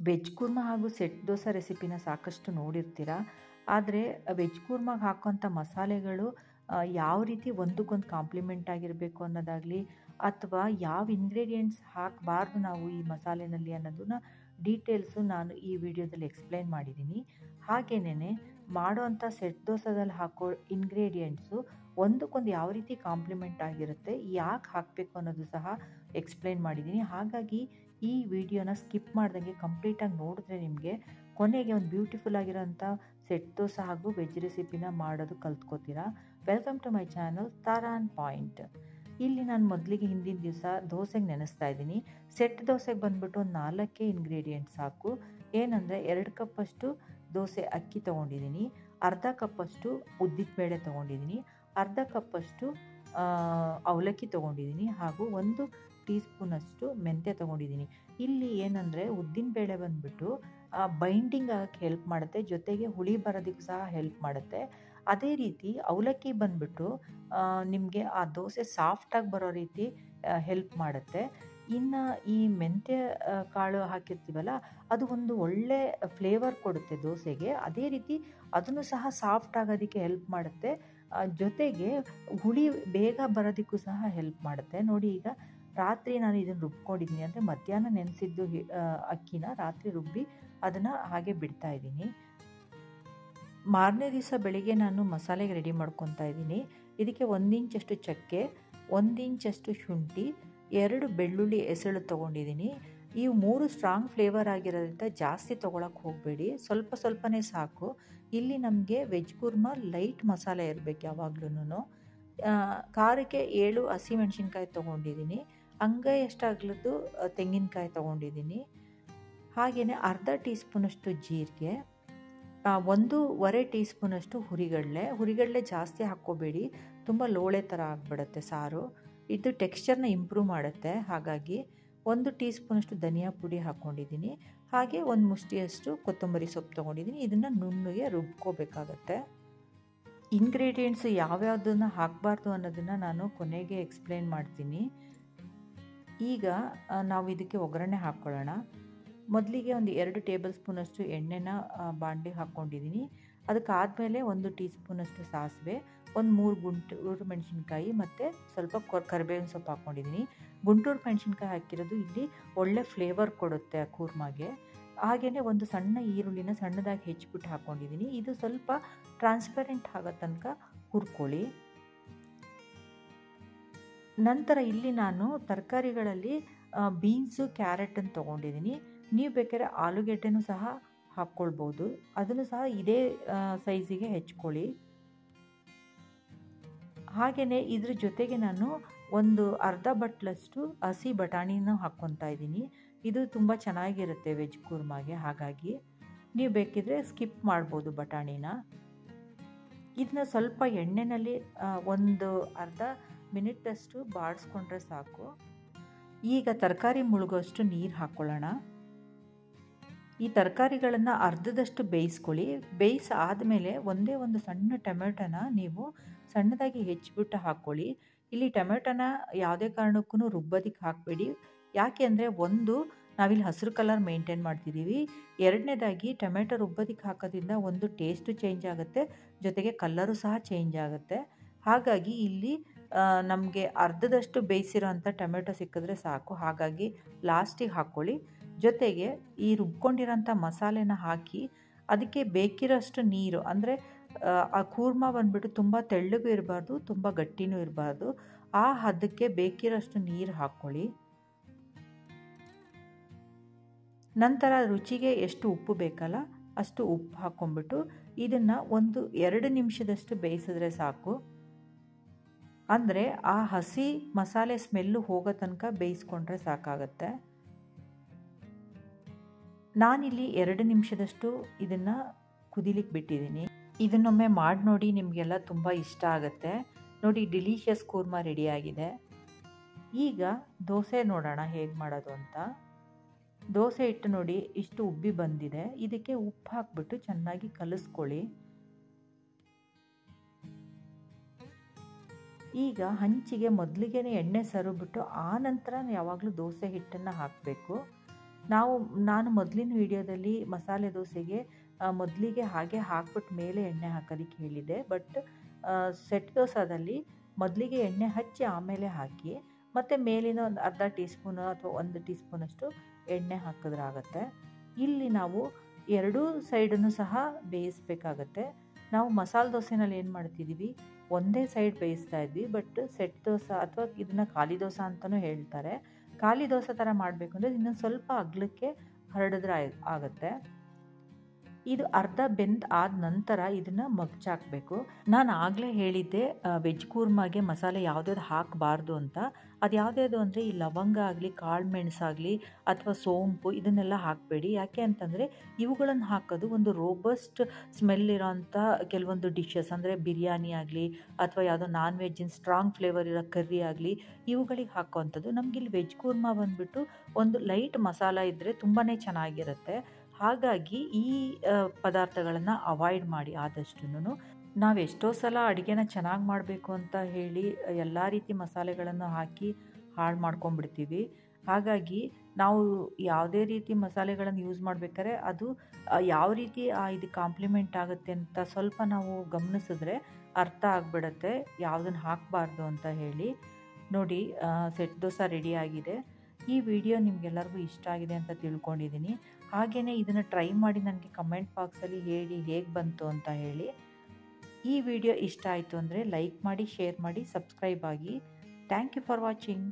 Veg Kurma ಹಾಗೂ set dosa ರೆಸಿಪಿನ ಸಾಕಷ್ಟು ನೋಡಿರ್ತೀರ. ಆದರೆ ವೆಜ್ ಕುರ್ಮಾಗೆ ಹಾಕೋಂಥ ಮಸಾಲೆಗಳು ಯಾವ ರೀತಿ ಒಂದಕ್ಕೊಂದು ಕಾಂಪ್ಲಿಮೆಂಟ್ ಆಗಿರಬೇಕು ಅನ್ನೋದಾಗಲಿ, ಅಥವಾ ಯಾವ ಇಂಗ್ರೀಡಿಯೆಂಟ್ಸ್ ಹಾಕಬಾರ್ದು ನಾವು ಈ ಮಸಾಲೆನಲ್ಲಿ ಅನ್ನೋದನ್ನ ಡೀಟೇಲ್ಸು ನಾನು ಈ ವಿಡಿಯೋದಲ್ಲಿ ಎಕ್ಸ್ಪ್ಲೈನ್ ಮಾಡಿದ್ದೀನಿ. ಹಾಗೆಯೇ ಮಾಡೋವಂಥ ಸೆಟ್ ದೋಸೆದಲ್ಲಿ ಹಾಕೋ ಇಂಗ್ರೀಡಿಯೆಂಟ್ಸು ಒಂದಕ್ಕೊಂದು ಯಾವ ರೀತಿ ಕಾಂಪ್ಲಿಮೆಂಟ್ ಆಗಿರುತ್ತೆ, ಯಾಕೆ ಹಾಕಬೇಕು ಅನ್ನೋದು ಸಹ ಎಕ್ಸ್ಪ್ಲೈನ್ ಮಾಡಿದ್ದೀನಿ. ಹಾಗಾಗಿ ಈ ವಿಡಿಯೋನ ಸ್ಕಿಪ್ ಮಾಡ್ದಂಗೆ ಕಂಪ್ಲೀಟಾಗಿ ನೋಡಿದ್ರೆ ನಿಮಗೆ ಕೊನೆಗೆ ಒಂದು ಬ್ಯೂಟಿಫುಲ್ ಆಗಿರೋಂಥ ಸೆಟ್ ದೋಸೆ ಹಾಗೂ ವೆಜ್ ರೆಸಿಪಿನ ಮಾಡೋದು ಕಲ್ತ್ಕೋತೀರಾ. Welcome to my channel Tara on point. ಇಲ್ಲಿ ನಾನು ಮೊದಲಿಗೆ ಹಿಂದಿನ ದಿವಸ ದೋಸೆಗೆ ನೆನೆಸ್ತಾ ಇದ್ದೀನಿ. ಸೆಟ್ ದೋಸೆಗೆ ಬಂದುಬಿಟ್ಟು ಒಂದು 4 ಇಂಗ್ರೀಡಿಯೆಂಟ್ಸ್ ಸಾಕು. ಏನಂದರೆ 2 ಕಪ್ಪಷ್ಟು ದೋಸೆ ಅಕ್ಕಿ ತೊಗೊಂಡಿದ್ದೀನಿ, ಅರ್ಧ ಕಪ್ಪಷ್ಟು ಉದ್ದಿನ ಬೇಳೆ ತೊಗೊಂಡಿದ್ದೀನಿ, ಅರ್ಧ ಕಪ್ಪಷ್ಟು ಅವಲಕ್ಕಿ ತೊಗೊಂಡಿದ್ದೀನಿ, ಹಾಗೂ 1 ಟೀ ಸ್ಪೂನಷ್ಟು ಮೆಂತ್ಯ ತೊಗೊಂಡಿದ್ದೀನಿ. ಇಲ್ಲಿ ಏನಂದರೆ ಉದ್ದಿನ ಬೇಳೆ ಬಂದುಬಿಟ್ಟು ಬೈಂಡಿಂಗ್ ಆಗೋಕ್ಕೆ ಹೆಲ್ಪ್ ಮಾಡುತ್ತೆ, ಜೊತೆಗೆ ಹುಳಿ ಬರೋದಕ್ಕೂ ಸಹ ಹೆಲ್ಪ್ ಮಾಡುತ್ತೆ. ಅದೇ ರೀತಿ ಅವಲಕ್ಕಿ ಬಂದುಬಿಟ್ಟು ನಿಮಗೆ ಆ ದೋಸೆ ಸಾಫ್ಟಾಗಿ ಬರೋ ರೀತಿ ಹೆಲ್ಪ್ ಮಾಡುತ್ತೆ. ಇನ್ನು ಈ ಮೆಂತ್ಯ ಕಾಳು ಹಾಕಿರ್ತೀವಲ್ಲ, ಅದು ಒಂದು ಒಳ್ಳೆ ಫ್ಲೇವರ್ ಕೊಡುತ್ತೆ ದೋಸೆಗೆ. ಅದೇ ರೀತಿ ಅದನ್ನು ಸಹ ಸಾಫ್ಟ್ ಆಗೋದಕ್ಕೆ ಹೆಲ್ಪ್ ಮಾಡುತ್ತೆ, ಜೊತೆಗೆ ಹುಳಿ ಬೇಗ ಬರೋದಕ್ಕೂ ಸಹ ಹೆಲ್ಪ್ ಮಾಡುತ್ತೆ. ನೋಡಿ, ಈಗ ರಾತ್ರಿ ನಾನು ಇದನ್ನು ರುಬ್ಕೊಂಡಿದ್ದೀನಿ, ಅಂದರೆ ಮಧ್ಯಾಹ್ನ ನೆನೆಸಿದ್ದು ಅಕ್ಕಿನ ರಾತ್ರಿ ರುಬ್ಬಿ ಅದನ್ನು ಹಾಗೆ ಬಿಡ್ತಾ ಇದ್ದೀನಿ. ಮಾರನೇ ದಿವಸ ಬೆಳಿಗ್ಗೆ ನಾನು ಮಸಾಲೆಗೆ ರೆಡಿ ಮಾಡ್ಕೊತಾ ಇದ್ದೀನಿ. ಇದಕ್ಕೆ 1 ಇಂಚಷ್ಟು ಚಕ್ಕೆ, 1 ಇಂಚಷ್ಟು ಶುಂಠಿ, 2 ಬೆಳ್ಳುಳ್ಳಿ ಎಸಳು ತೊಗೊಂಡಿದ್ದೀನಿ. ಇವು 3 ಸ್ಟ್ರಾಂಗ್ ಫ್ಲೇವರ್ ಆಗಿರೋದ್ರಿಂದ ಜಾಸ್ತಿ ತೊಗೊಳಕ್ಕೆ ಹೋಗಬೇಡಿ, ಸ್ವಲ್ಪ ಸ್ವಲ್ಪನೇ ಸಾಕು. ಇಲ್ಲಿ ನಮಗೆ ವೆಜ್ ಕುರ್ಮಾ ಲೈಟ್ ಮಸಾಲೆ ಇರಬೇಕು ಯಾವಾಗ್ಲೂ. ಖಾರಕ್ಕೆ 7 ಹಸಿಮೆಣ್ಸಿನ್ಕಾಯಿ ತೊಗೊಂಡಿದ್ದೀನಿ, ಅಂಗೈ ಅಷ್ಟಾಗ್ಲದ್ದು ತೆಂಗಿನಕಾಯಿ ತೊಗೊಂಡಿದ್ದೀನಿ. ಹಾಗೆಯೇ ಅರ್ಧ ಟೀ ಸ್ಪೂನಷ್ಟು ಜೀರಿಗೆ, 1.5 ಟೀ ಸ್ಪೂನಷ್ಟು ಹುರಿಗಡಲೆ ಜಾಸ್ತಿ ಹಾಕ್ಕೋಬೇಡಿ, ತುಂಬ ಲೋಳೆ ಥರ ಆಗಿಬಿಡುತ್ತೆ ಸಾರು. ಇದು ಟೆಕ್ಸ್ಚರ್ನ ಇಂಪ್ರೂವ್ ಮಾಡುತ್ತೆ. ಹಾಗಾಗಿ 1 ಟೀ ಸ್ಪೂನಷ್ಟು ಧನಿಯಾ ಪುಡಿ ಹಾಕ್ಕೊಂಡಿದ್ದೀನಿ, ಹಾಗೆ 1 ಮುಷ್ಟಿಯಷ್ಟು ಕೊತ್ತಂಬರಿ ಸೊಪ್ಪು ತೊಗೊಂಡಿದ್ದೀನಿ. ಇದನ್ನು ನುಣ್ಣಗೆ ರುಬ್ಕೋಬೇಕಾಗತ್ತೆ. ಇಂಗ್ರೀಡಿಯೆಂಟ್ಸ್ ಯಾವ್ಯಾವುದನ್ನು ಹಾಕಬಾರ್ದು ಅನ್ನೋದನ್ನು ನಾನು ಕೊನೆಗೆ ಎಕ್ಸ್ಪ್ಲೈನ್ ಮಾಡ್ತೀನಿ. ಈಗ ನಾವು ಇದಕ್ಕೆ ಒಗ್ಗರಣೆ ಹಾಕ್ಕೊಳ್ಳೋಣ. ಮೊದಲಿಗೆ ಒಂದು 2 ಟೇಬಲ್ ಸ್ಪೂನಷ್ಟು ಎಣ್ಣೆನ ಬಾಣಲಿಗೆ ಹಾಕ್ಕೊಂಡಿದ್ದೀನಿ. ಅದಕ್ಕಾದಮೇಲೆ 1 ಟೀ ಸ್ಪೂನಷ್ಟು ಸಾಸಿವೆ, 3 ಗುಂಟೂರು ಮೆಣಸಿನ್ಕಾಯಿ ಮತ್ತು ಸ್ವಲ್ಪ ಕರಿಬೇವಿನ ಸೊಪ್ಪು ಹಾಕ್ಕೊಂಡಿದ್ದೀನಿ. ಗುಂಟೂರು ಮೆಣಸಿನ್ಕಾಯಿ ಹಾಕಿರೋದು ಇಲ್ಲಿ ಒಳ್ಳೆ ಫ್ಲೇವರ್ ಕೊಡುತ್ತೆ ಆ ಕೂರ್ಮಾಗೆ. ಹಾಗೆಯೇ 1 ಸಣ್ಣ ಈರುಳ್ಳಿನ ಸಣ್ಣದಾಗಿ ಹೆಚ್ಚಿಬಿಟ್ಟು ಹಾಕ್ಕೊಂಡಿದ್ದೀನಿ. ಇದು ಸ್ವಲ್ಪ ಟ್ರಾನ್ಸ್ಪರೆಂಟ್ ಆಗೋ ತನಕ ಹುರ್ಕೊಳ್ಳಿ. ನಂತರ ಇಲ್ಲಿ ನಾನು ತರಕಾರಿಗಳಲ್ಲಿ ಬೀನ್ಸು, ಕ್ಯಾರೆಟನ್ನು ತೊಗೊಂಡಿದ್ದೀನಿ. ನೀವು ಬೇಕಾದ್ರೆ ಆಲೂಗೆಡ್ಡೆನೂ ಸಹ ಹಾಕ್ಕೊಳ್ಬೋದು, ಅದನ್ನು ಸಹ ಇದೇ ಸೈಜಿಗೆ ಹೆಚ್ಕೊಳ್ಳಿ. ಹಾಗೆಯೇ ಇದ್ರ ಜೊತೆಗೆ ನಾನು ಒಂದು ಅರ್ಧ ಬಟ್ಲಷ್ಟು ಹಸಿ ಬಟಾಣಿನ ಹಾಕ್ಕೊತಾ ಇದ್ದೀನಿ. ಇದು ತುಂಬ ಚೆನ್ನಾಗಿರುತ್ತೆ ವೆಜ್ ಕುರ್ಮಾಗೆ, ಹಾಗಾಗಿ ನೀವು ಬೇಕಿದ್ರೆ ಸ್ಕಿಪ್ ಮಾಡ್ಬೋದು ಬಟಾಣಿನ. ಇದನ್ನ ಸ್ವಲ್ಪ ಎಣ್ಣೆಯಲ್ಲಿ ಒಂದು ಅರ್ಧ ಮಿನಿಟಷ್ಟು ಬಾಡಿಸ್ಕೊಂಡ್ರೆ ಸಾಕು. ಈಗ ತರಕಾರಿ ಮುಳುಗೋಷ್ಟು ನೀರು ಹಾಕ್ಕೊಳ್ಳೋಣ. ಈ ತರಕಾರಿಗಳನ್ನು ಅರ್ಧದಷ್ಟು ಬೇಯಿಸ್ಕೊಳ್ಳಿ. ಬೇಯಿಸಾದ್ಮೇಲೆ ಒಂದೇ ಒಂದು ಸಣ್ಣ ಟೊಮೆಟೊನ ನೀವು ಸಣ್ಣದಾಗಿ ಹೆಚ್ಚಿಬಿಟ್ಟು ಹಾಕ್ಕೊಳ್ಳಿ. ಇಲ್ಲಿ ಟೊಮೆಟೊನ ಯಾವುದೇ ಕಾರಣಕ್ಕೂ ರುಬ್ಬೋದಕ್ಕೆ ಹಾಕಬೇಡಿ. ಯಾಕೆ ಅಂದರೆ, ಒಂದು ನಾವಿಲ್ಲಿ ಹಸಿರು ಕಲರ್ ಮೇಂಟೈನ್ ಮಾಡ್ತಿದ್ದೀವಿ, ಎರಡನೇದಾಗಿ ಟೊಮೆಟೊ ರುಬ್ಬೋದಕ್ಕೆ ಹಾಕೋದ್ರಿಂದ ಒಂದು ಟೇಸ್ಟು ಚೇಂಜ್ ಆಗುತ್ತೆ, ಜೊತೆಗೆ ಕಲರು ಸಹ ಚೇಂಜ್ ಆಗುತ್ತೆ. ಹಾಗಾಗಿ ಇಲ್ಲಿ ನಮಗೆ ಅರ್ಧದಷ್ಟು ಬೇಯಿಸಿರೋ ಅಂಥ ಟೊಮೆಟೊ ಸಿಕ್ಕಿದ್ರೆ ಸಾಕು. ಹಾಗಾಗಿ ಲಾಸ್ಟಿಗೆ ಹಾಕ್ಕೊಳ್ಳಿ. ಜೊತೆಗೆ ಈ ರುಬ್ಕೊಂಡಿರೋಂಥ ಮಸಾಲೆನ ಹಾಕಿ ಅದಕ್ಕೆ ಬೇಕಿರೋಷ್ಟು ನೀರು, ಅಂದರೆ ಆ ಕೂರ್ಮ ಬಂದುಬಿಟ್ಟು ತುಂಬ ತೆಳ್ಳಗೂ ಇರಬಾರ್ದು, ತುಂಬ ಗಟ್ಟಿನೂ ಇರಬಾರ್ದು, ಆ ಹದಕ್ಕೆ ಬೇಕಿರೋಷ್ಟು ನೀರು ಹಾಕ್ಕೊಳ್ಳಿ. ನಂತರ ರುಚಿಗೆ ಎಷ್ಟು ಉಪ್ಪು ಬೇಕಲ್ಲ ಅಷ್ಟು ಉಪ್ಪು ಹಾಕ್ಕೊಂಬಿಟ್ಟು ಇದನ್ನು 1-2 ನಿಮಿಷದಷ್ಟು ಬೇಯಿಸಿದ್ರೆ ಸಾಕು. ಅಂದರೆ ಆ ಹಸಿ ಮಸಾಲೆ ಸ್ಮೆಲ್ಲು ಹೋಗೋ ತನಕ ಬೇಯಿಸ್ಕೊಂಡ್ರೆ ಸಾಕಾಗತ್ತೆ. ನಾನಿಲ್ಲಿ 2 ನಿಮಿಷದಷ್ಟು ಇದನ್ನು ಕುದಿಲಿಕ್ಕೆ ಬಿಟ್ಟಿದ್ದೀನಿ. ಇದನ್ನೊಮ್ಮೆ ಮಾಡಿ ನೋಡಿ, ನಿಮಗೆಲ್ಲ ತುಂಬ ಇಷ್ಟ ಆಗುತ್ತೆ. ನೋಡಿ, ಡಿಲಿಷಿಯಸ್ ಕೂರ್ಮಾ ರೆಡಿಯಾಗಿದೆ. ಈಗ ದೋಸೆ ನೋಡೋಣ ಹೇಗೆ ಮಾಡೋದು ಅಂತ. ದೋಸೆ ಹಿಟ್ಟು ನೋಡಿ ಇಷ್ಟು ಉಬ್ಬಿ ಬಂದಿದೆ. ಇದಕ್ಕೆ ಉಪ್ಪು ಹಾಕ್ಬಿಟ್ಟು ಚೆನ್ನಾಗಿ ಕಲಿಸ್ಕೊಳ್ಳಿ. ಈಗ ಹಂಚಿಗೆ ಮೊದಲಿಗೆ ಎಣ್ಣೆ ಸರಿಬಿಟ್ಟು ಆ ನಂತರ ಯಾವಾಗಲೂ ದೋಸೆ ಹಿಟ್ಟನ್ನು ಹಾಕಬೇಕು. ನಾನು ಮೊದಲಿನ ವಿಡಿಯೋದಲ್ಲಿ ಮಸಾಲೆ ದೋಸೆಗೆ ಮೊದಲಿಗೆ ಹಾಗೆ ಹಾಕ್ಬಿಟ್ಟು ಮೇಲೆ ಎಣ್ಣೆ ಹಾಕೋದಕ್ಕೆ ಹೇಳಿದ್ದೆ. ಬಟ್ ಸೆಟ್ ದೋಸಾದಲ್ಲಿ ಮೊದಲಿಗೆ ಎಣ್ಣೆ ಹಚ್ಚಿ ಆಮೇಲೆ ಹಾಕಿ ಮತ್ತು ಮೇಲಿನ ಒಂದು ಅರ್ಧ ಟೀ ಸ್ಪೂನು ಅಥವಾ 1 ಟೀ ಸ್ಪೂನಷ್ಟು ಎಣ್ಣೆ ಹಾಕಿದ್ರಾಗತ್ತೆ. ಇಲ್ಲಿ ನಾವು ಎರಡೂ ಸೈಡನ್ನು ಸಹ ಬೇಯಿಸಬೇಕಾಗತ್ತೆ. ನಾವು ಮಸಾಲೆ ದೋಸೆನಲ್ಲಿ ಏನು ಮಾಡ್ತಿದ್ದೀವಿ, ಒಂದೇ ಸೈಡ್ ಬೇಯಿಸ್ತಾ ಇದ್ವಿ. ಬಟ್ ಸೆಟ್ ದೋಸೆ ಅಥವಾ ಇದನ್ನು ಖಾಲಿ ದೋಸೆ ಅಂತಲೂ ಹೇಳ್ತಾರೆ. ಖಾಲಿ ದೋಸೆ ಥರ ಮಾಡಬೇಕು ಅಂದರೆ ಇನ್ನೊಂದು ಸ್ವಲ್ಪ ಅಗಲಕ್ಕೆ ಹರಡಿದ್ರೆ ಆಗುತ್ತೆ. ಇದು ಅರ್ಧ ಬೆಂದ್ ಆದ ನಂತರ ಇದನ್ನು ಮಗ್ಚಾಕಬೇಕು. ನಾನು ಆಗಲೇ ಹೇಳಿದ್ದೆ ವೆಜ್ ಕೂರ್ಮಾಗೆ ಮಸಾಲೆ ಯಾವುದ್ಯಾವ್ದು ಹಾಕಬಾರ್ದು ಅಂತ. ಅದು ಯಾವುದ್ಯಾವುದು ಅಂದರೆ ಈ ಲವಂಗ ಆಗಲಿ, ಕಾಳು ಮೆಣಸಾಗಲಿ ಅಥವಾ ಸೋಂಪು ಇದನ್ನೆಲ್ಲ ಹಾಕಬೇಡಿ. ಯಾಕೆ ಅಂತಂದರೆ ಇವುಗಳನ್ನು ಹಾಕೋದು ಒಂದು ರೋಬಸ್ಟ್ ಸ್ಮೆಲ್ ಇರೋಂಥ ಕೆಲವೊಂದು ಡಿಶಸ್ ಅಂದರೆ ಬಿರಿಯಾನಿ ಆಗಲಿ ಅಥವಾ ಯಾವುದೋ ನಾನ್ ವೆಜ್ಜಿನ ಸ್ಟ್ರಾಂಗ್ ಫ್ಲೇವರ್ ಇರೋ ಕರ್ರಿ ಆಗಲಿ ಇವುಗಳಿಗೆ ಹಾಕೋವಂಥದ್ದು. ನಮಗಿಲ್ಲಿ ವೆಜ್ ಕೂರ್ಮಾ ಬಂದುಬಿಟ್ಟು ಒಂದು ಲೈಟ್ ಮಸಾಲ ಇದ್ದರೆ ತುಂಬಾ ಚೆನ್ನಾಗಿರುತ್ತೆ. ಹಾಗಾಗಿ ಈ ಪದಾರ್ಥಗಳನ್ನು ಅವಾಯ್ಡ್ ಮಾಡಿ ಆದಷ್ಟುನು. ನಾವು ಎಷ್ಟೋ ಸಲ ಅಡುಗೆನ ಚೆನ್ನಾಗಿ ಮಾಡಬೇಕು ಅಂತ ಹೇಳಿ ಎಲ್ಲ ರೀತಿ ಮಸಾಲೆಗಳನ್ನು ಹಾಕಿ ಹಾಳು ಮಾಡ್ಕೊಂಡ್ಬಿಡ್ತೀವಿ. ಹಾಗಾಗಿ ನಾವು ಯಾವುದೇ ರೀತಿ ಮಸಾಲೆಗಳನ್ನು ಯೂಸ್ ಮಾಡಬೇಕಾದ್ರೆ ಅದು ಯಾವ ರೀತಿ ಇದು ಕಾಂಪ್ಲಿಮೆಂಟ್ ಆಗುತ್ತೆ ಅಂತ ಸ್ವಲ್ಪ ನಾವು ಗಮನಿಸಿದ್ರೆ ಅರ್ಥ ಆಗಿಬಿಡುತ್ತೆ ಯಾವುದನ್ನು ಹಾಕಬಾರ್ದು ಅಂತ ಹೇಳಿ. ನೋಡಿ, ಸೆಟ್ ದೋಸೆ ರೆಡಿಯಾಗಿದೆ. ಈ ವಿಡಿಯೋ ನಿಮಗೆಲ್ಲರಿಗೂ ಇಷ್ಟ ಆಗಿದೆ ಅಂತ ತಿಳ್ಕೊಂಡಿದ್ದೀನಿ. ಹಾಗೆಯೇ ಇದನ್ನು ಟ್ರೈ ಮಾಡಿ ನನಗೆ ಕಮೆಂಟ್ ಬಾಕ್ಸಲ್ಲಿ ಹೇಳಿ ಹೇಗೆ ಬಂತು ಅಂತ ಹೇಳಿ. ಈ ವಿಡಿಯೋ ಇಷ್ಟ ಆಯಿತು ಅಂದರೆ ಲೈಕ್ ಮಾಡಿ, ಶೇರ್ ಮಾಡಿ, ಸಬ್ಸ್ಕ್ರೈಬ್ ಆಗಿ. Thank you for watching.